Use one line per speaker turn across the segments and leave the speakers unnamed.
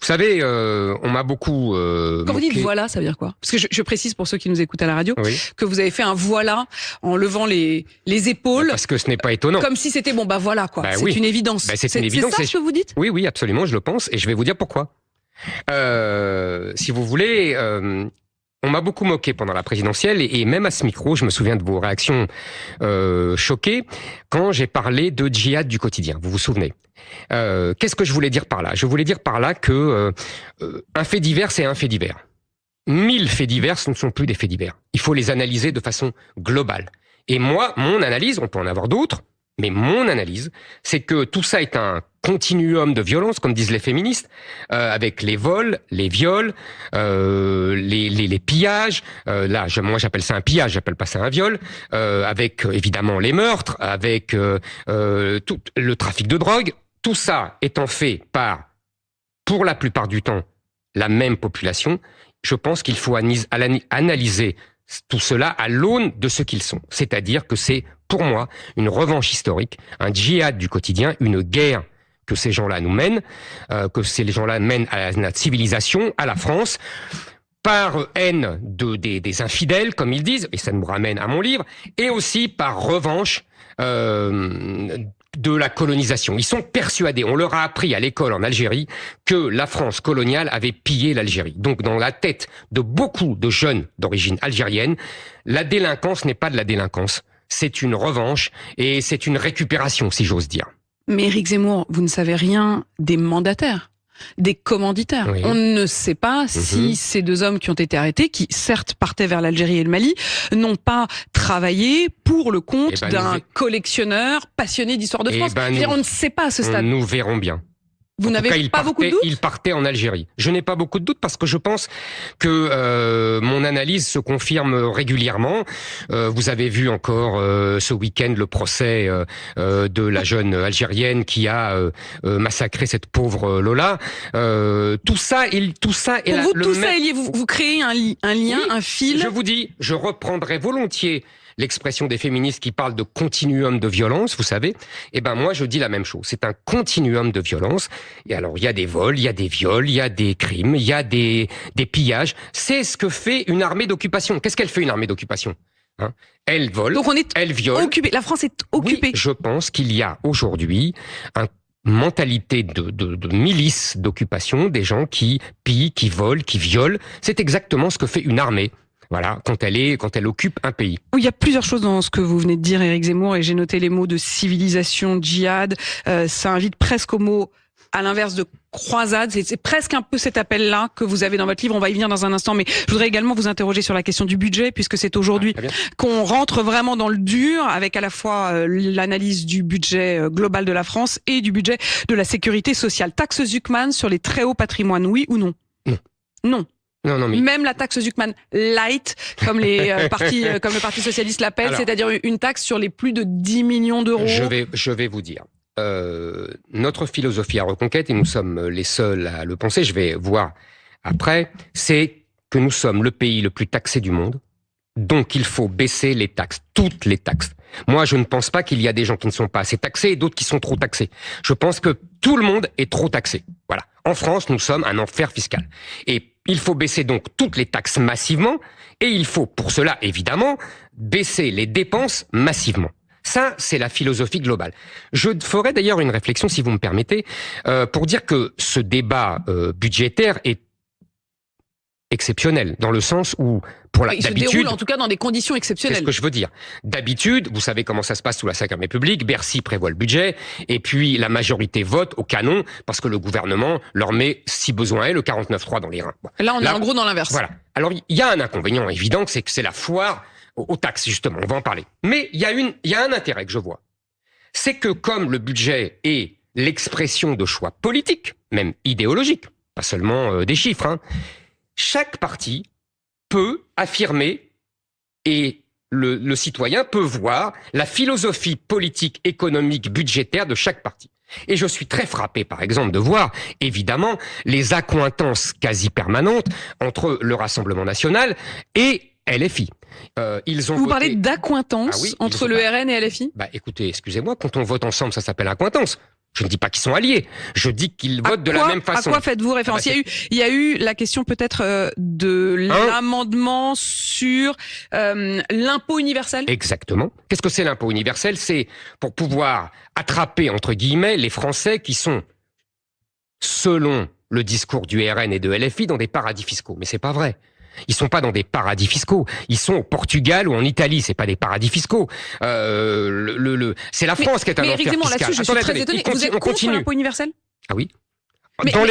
savez, on m'a beaucoup
Quand vous dites
moqué.
voilà, ça veut dire quoi? Parce que je précise pour ceux qui nous écoutent à la radio
Oui.
que vous avez fait un voilà en levant les épaules,
Parce que ce n'est pas étonnant.
comme si c'était bon, bah voilà quoi.
Bah
c'est
oui.
une évidence.
Bah, c'est une évidence,
C'est ça
c'est-
ce que vous dites?
Oui, oui, absolument, je le pense, et je vais vous dire pourquoi. Si vous voulez, on m'a beaucoup moqué pendant la présidentielle, et même à ce micro, je me souviens de vos réactions choquées quand j'ai parlé de djihad du quotidien. Vous vous souvenez? Qu'est-ce que je voulais dire par là? Je voulais dire par là que un fait divers, c'est un fait divers. 1000 faits divers, ce ne sont plus des faits divers. Il faut les analyser de façon globale. Et moi, mon analyse, on peut en avoir d'autres, mais mon analyse, c'est que tout ça est un continuum de violence, comme disent les féministes, avec les vols, les viols, les pillages. Moi, j'appelle ça un pillage, j'appelle pas ça un viol. Avec évidemment les meurtres, avec tout le trafic de drogue. Tout ça étant fait par, pour la plupart du temps, la même population. Je pense qu'il faut analyser tout cela à l'aune de ce qu'ils sont. C'est-à-dire que c'est, pour moi, une revanche historique, un djihad du quotidien, une guerre que ces gens-là nous mènent, que ces gens-là mènent à notre civilisation, à la France, par haine des infidèles, comme ils disent, et ça nous ramène à mon livre, et aussi par revanche de la colonisation. Ils sont persuadés, on leur a appris à l'école en Algérie, que la France coloniale avait pillé l'Algérie. Donc dans la tête de beaucoup de jeunes d'origine algérienne, la délinquance n'est pas de la délinquance, c'est une revanche et c'est une récupération, si j'ose dire.
Mais Éric Zemmour, vous ne savez rien des mandataires, des commanditaires.
Oui.
On ne sait pas si ces deux hommes qui ont été arrêtés, qui certes partaient vers l'Algérie et le Mali, n'ont pas travaillé pour le compte d'un collectionneur passionné d'histoire de France. C'est-à-dire, on ne sait pas à ce stade.
Nous verrons bien.
Vous n'avez pas beaucoup de doutes?
Il partait en Algérie. Je n'ai pas beaucoup de doutes parce que je pense que mon analyse se confirme régulièrement. Vous avez vu encore ce week-end le procès de la jeune Algérienne qui a massacré cette pauvre Lola. Tout ça est
pour vous, tout ça est lié. Vous créez un lien,
oui,
un fil.
Je vous dis, je reprendrai volontiers l'expression des féministes qui parlent de continuum de violence, vous savez. Eh ben, moi, je dis la même chose. C'est un continuum de violence. Et alors, il y a des vols, il y a des viols, il y a des crimes, il y a des pillages. C'est ce que fait une armée d'occupation. Qu'est-ce qu'elle fait, une armée d'occupation? Elle vole,
donc on est
elle viole.
Occupé. La France est occupée.
Oui, je pense qu'il y a aujourd'hui une mentalité de milice d'occupation, des gens qui pillent, qui volent, qui violent. C'est exactement ce que fait une armée. Voilà, quand elle occupe un pays.
Il y a plusieurs choses dans ce que vous venez de dire, Éric Zemmour, et j'ai noté les mots de civilisation, djihad. Ça invite presque au mot, à l'inverse de croisade. C'est presque un peu cet appel-là que vous avez dans votre livre. On va y venir dans un instant, mais je voudrais également vous interroger sur la question du budget, puisque c'est aujourd'hui qu'on rentre vraiment dans le dur, avec à la fois l'analyse du budget global de la France et du budget de la sécurité sociale. Taxe Zuckman sur les très hauts patrimoines, oui ou non?
Non.
Non.
Non, mais...
Même la taxe Zuckman light, comme les partis, comme le Parti socialiste l'appelle, c'est-à-dire une taxe sur les plus de 10 millions d'euros.
Je vais vous dire. Notre philosophie à Reconquête, et nous sommes les seuls à le penser, je vais voir après, c'est que nous sommes le pays le plus taxé du monde. Donc il faut baisser les taxes, toutes les taxes. Moi, je ne pense pas qu'il y a des gens qui ne sont pas assez taxés et d'autres qui sont trop taxés. Je pense que tout le monde est trop taxé. Voilà. En France, nous sommes un enfer fiscal. Et il faut baisser donc toutes les taxes massivement, et il faut, pour cela, évidemment, baisser les dépenses massivement. Ça, c'est la philosophie globale. Je ferai d'ailleurs une réflexion, si vous me permettez, pour dire que ce débat budgétaire est exceptionnel, dans le sens où,
il se déroule en tout cas dans des conditions exceptionnelles.
C'est ce que je veux dire. D'habitude, vous savez comment ça se passe sous la Cinquième République, Bercy prévoit le budget, et puis la majorité vote au canon, parce que le gouvernement leur met, si besoin est, le 49.3 dans les reins.
Là, on est en gros dans l'inverse.
Voilà. Alors, il y a un inconvénient évident, c'est que c'est la foire aux taxes, justement, on va en parler. Mais il y a un intérêt que je vois. C'est que comme le budget est l'expression de choix politiques, même idéologiques, pas seulement des chiffres, chaque parti peut affirmer, et le citoyen peut voir la philosophie politique, économique, budgétaire de chaque parti. Et je suis très frappé, par exemple, de voir, évidemment, les accointances quasi permanentes entre le Rassemblement national et LFI.
Vous parlez d'accointance entre le RN et LFI?
Écoutez, excusez-moi, quand on vote ensemble, ça s'appelle accointance. Je ne dis pas qu'ils sont alliés. Je dis qu'ils votent de la même façon.
À quoi faites-vous référence? Il y a eu la question peut-être de l'amendement sur l'impôt universel.
Exactement. Qu'est-ce que c'est l'impôt universel? C'est pour pouvoir attraper, entre guillemets, les Français qui sont, selon le discours du RN et de LFI, dans des paradis fiscaux. Mais c'est pas vrai. Ils sont pas dans des paradis fiscaux. Ils sont au Portugal ou en Italie. C'est pas des paradis fiscaux. C'est la France qui est un enfer fiscal.
Mais là-dessus, je suis très étonnée. Vous êtes contre l'impôt universel?
Ah oui. Dans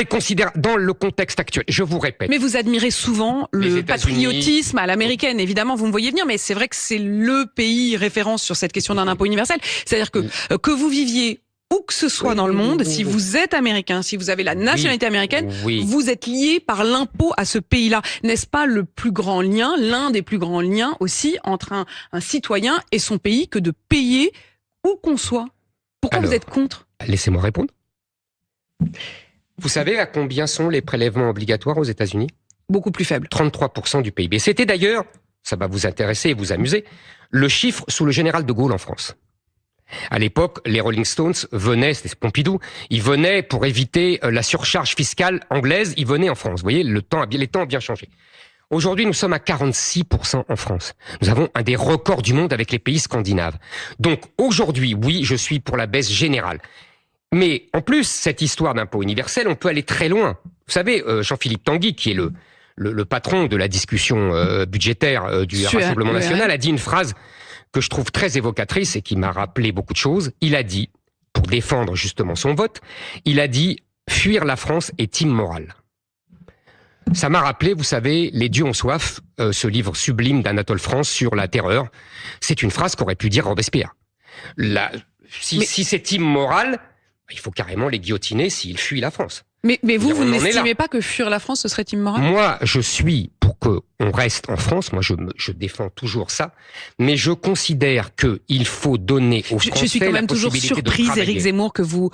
le contexte actuel, je vous répète.
Mais vous admirez souvent le patriotisme à l'américaine. Évidemment, vous me voyez venir, mais c'est vrai que c'est le pays référence sur cette question d'un impôt universel. C'est-à-dire que vous viviez où que ce soit dans le monde, si vous êtes américain, si vous avez la nationalité américaine, vous êtes lié par l'impôt à ce pays-là. N'est-ce pas le plus grand lien, l'un des plus grands liens aussi entre un citoyen et son pays que de payer où qu'on soit? Pourquoi vous êtes contre?
Laissez-moi répondre. Vous savez à combien sont les prélèvements obligatoires aux États-Unis?
Beaucoup plus faibles.
33% du PIB. C'était d'ailleurs, ça va vous intéresser et vous amuser, le chiffre sous le général de Gaulle en France. À l'époque, les Rolling Stones venaient, c'était Pompidou, ils venaient pour éviter la surcharge fiscale anglaise, ils venaient en France. Vous voyez, les temps ont bien changé. Aujourd'hui, nous sommes à 46% en France. Nous avons un des records du monde avec les pays scandinaves. Donc aujourd'hui, oui, je suis pour la baisse générale. Mais en plus, cette histoire d'impôt universel, on peut aller très loin. Vous savez, Jean-Philippe Tanguy, qui est le patron de la discussion budgétaire du Rassemblement national, a dit une phrase que je trouve très évocatrice et qui m'a rappelé beaucoup de choses. Il a dit, pour défendre justement son vote, il a dit « Fuir la France est immoral ». Ça m'a rappelé, vous savez, Les dieux ont soif, ce livre sublime d'Anatole France sur la terreur. C'est une phrase qu'aurait pu dire Robespierre. Si c'est immoral, il faut carrément les guillotiner s'ils fuient la France.
Mais vous n'estimez pas que fuir la France, ce serait immoral?
Moi, je suis pour qu'on reste en France. Moi, je défends toujours ça. Mais je considère qu'il faut donner aux Français
je suis quand même toujours surprise, Éric Zemmour, que vous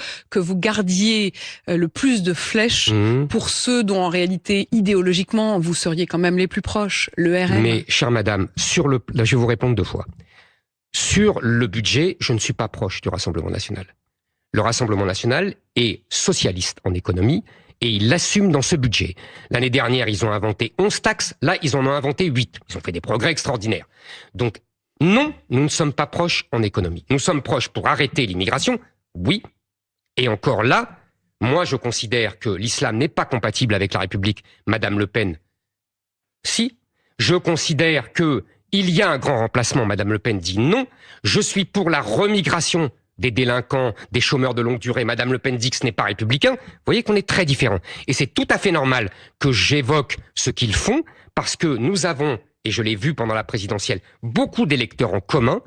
gardiez le plus de flèches pour ceux dont, en réalité, idéologiquement, vous seriez quand même les plus proches, le RN.
Mais, chère madame, là, je vais vous répondre 2 fois. Sur le budget, je ne suis pas proche du Rassemblement national. Le Rassemblement national est socialiste en économie et il l'assume dans ce budget. L'année dernière, ils ont inventé 11 taxes. Là, ils en ont inventé 8. Ils ont fait des progrès extraordinaires. Donc, non, nous ne sommes pas proches en économie. Nous sommes proches pour arrêter l'immigration, oui. Et encore là, moi, je considère que l'islam n'est pas compatible avec la République. Madame Le Pen, si. Je considère que il y a un grand remplacement. Madame Le Pen dit non. Je suis pour la remigration des délinquants, des chômeurs de longue durée. Madame Le Pen dit que ce n'est pas républicain. Vous voyez qu'on est très différents. Et c'est tout à fait normal que j'évoque ce qu'ils font, parce que nous avons, et je l'ai vu pendant la présidentielle, beaucoup d'électeurs en commun.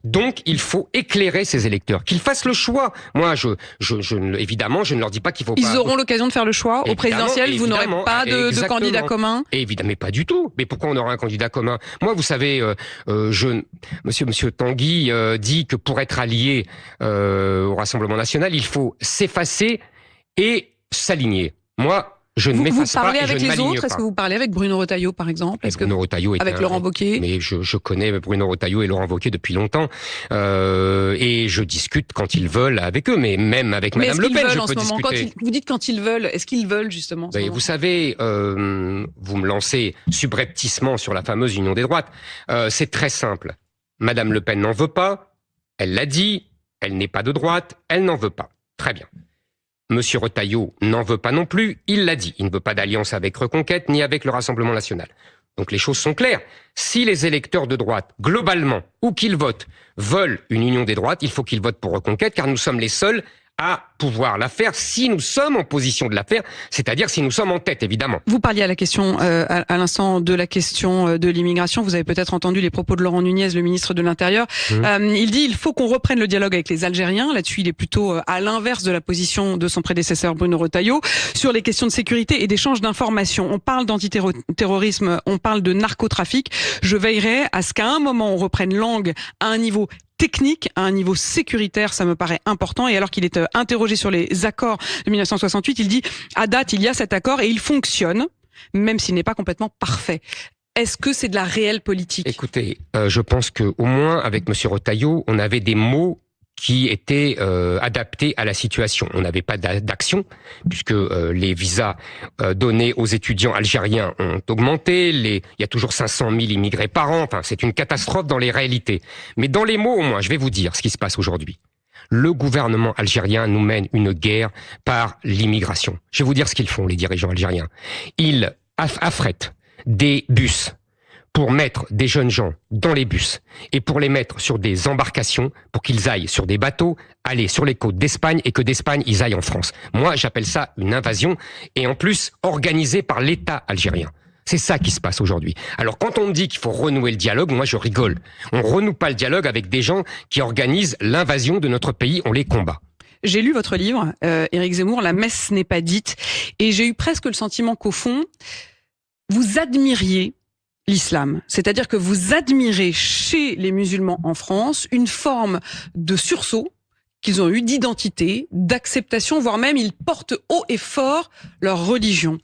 Donc, il faut éclairer ces électeurs, qu'ils fassent le choix. Moi, évidemment, je ne leur dis pas qu'il faut pas...
Ils auront l'occasion de faire le choix. Au présidentiel, vous n'aurez pas de candidat commun?
Évidemment, mais pas du tout. Mais pourquoi on aura un candidat commun? Moi, vous savez, Monsieur Tanguy dit que pour être allié au Rassemblement national, il faut s'effacer et s'aligner. Moi, je ne m'efface pas et je ne m'aligne pas. Vous parlez avec les autres?
Est-ce que vous parlez avec Bruno Retailleau, par exemple?
Bruno Retailleau
avec Laurent Wauquiez?
Mais je connais Bruno Retailleau et Laurent Wauquiez depuis longtemps. Et je discute quand ils veulent avec eux, mais même avec Madame Le Pen, je peux discuter.
Vous dites quand ils veulent, est-ce qu'ils veulent justement?
Vous savez, vous me lancez subrepticement sur la fameuse union des droites. C'est très simple. Madame Le Pen n'en veut pas. Elle l'a dit. Elle n'est pas de droite. Elle n'en veut pas. Très bien. Monsieur Retailleau n'en veut pas non plus, il l'a dit. Il ne veut pas d'alliance avec Reconquête ni avec le Rassemblement national. Donc les choses sont claires. Si les électeurs de droite, globalement, où qu'ils votent, veulent une union des droites, il faut qu'ils votent pour Reconquête, car nous sommes les seuls à pouvoir la faire si nous sommes en position de la faire, c'est-à-dire si nous sommes en tête, évidemment.
Vous parliez à la question, à l'instant de la question de l'immigration. Vous avez peut-être entendu les propos de Laurent Nunez, le ministre de l'Intérieur. Il dit il faut qu'on reprenne le dialogue avec les Algériens. Là-dessus, il est plutôt à l'inverse de la position de son prédécesseur Bruno Retailleau sur les questions de sécurité et d'échange d'informations. On parle d'antiterrorisme, on parle de narcotrafic. Je veillerai à ce qu'à un moment on reprenne langue à un niveau technique, à un niveau sécuritaire, ça me paraît important. Et alors qu'il est interrogé sur les accords de 1968, il dit à date il y a cet accord et il fonctionne, même s'il n'est pas complètement parfait. Est-ce que c'est de la réelle politique?
Écoutez, je pense que au moins avec Monsieur Retailleau, on avait des mots qui était adapté à la situation. On n'avait pas d'action, puisque les visas donnés aux étudiants algériens ont augmenté. Il y a toujours 500 000 immigrés par an. Enfin, c'est une catastrophe dans les réalités. Mais dans les mots, au moins, je vais vous dire ce qui se passe aujourd'hui. Le gouvernement algérien nous mène une guerre par l'immigration. Je vais vous dire ce qu'ils font, les dirigeants algériens. Ils affrètent des bus pour mettre des jeunes gens dans les bus et pour les mettre sur des embarcations pour qu'ils aillent sur des bateaux, aller sur les côtes d'Espagne et que d'Espagne, ils aillent en France. Moi, j'appelle ça une invasion et en plus organisée par l'État algérien. C'est ça qui se passe aujourd'hui. Alors quand on me dit qu'il faut renouer le dialogue, moi je rigole. On renoue pas le dialogue avec des gens qui organisent l'invasion de notre pays, on les combat.
J'ai lu votre livre, Éric Zemmour, La messe n'est pas dite, et j'ai eu presque le sentiment qu'au fond, vous admiriez l'islam. C'est-à-dire que vous admirez chez les musulmans en France une forme de sursaut qu'ils ont eu, d'identité, d'acceptation, voire même ils portent haut et fort leur religion.